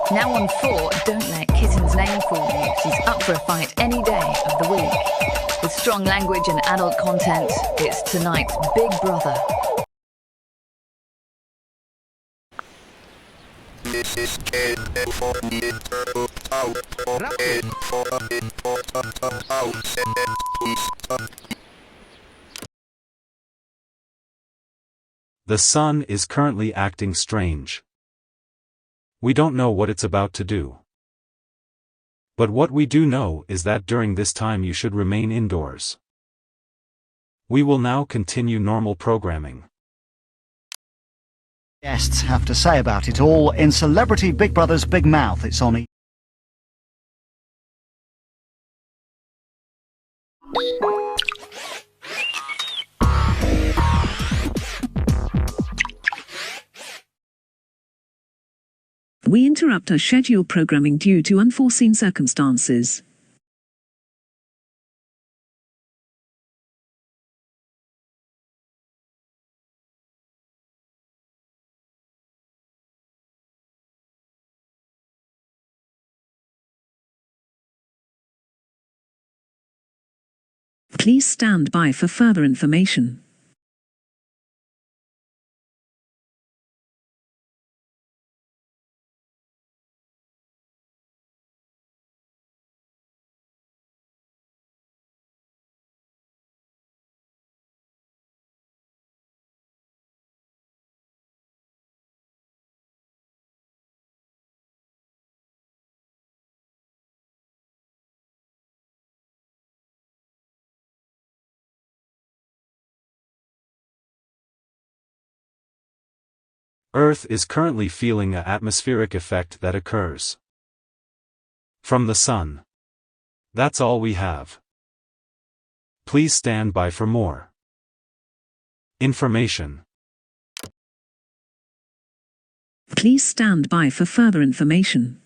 Now on 4, don't let Kitten's name fool you. She's up for a fight any day of the week. With strong language and adult content, it's tonight's Big Brother. This is Kitten for the internal out for an important house and please. The sun is currently acting strange. We don't know what it's about to do. But what we do know is that during this time you should remain indoors. We will now continue normal programming. Guests have to say about it all in Celebrity Big Brother's Big Mouth. It's on EAS. We interrupt our scheduled programming due to unforeseen circumstances. Please stand by for further information. Earth is currently feeling an atmospheric effect that occurs from the sun. That's all we have. Please stand by for more information. Please stand by for further information.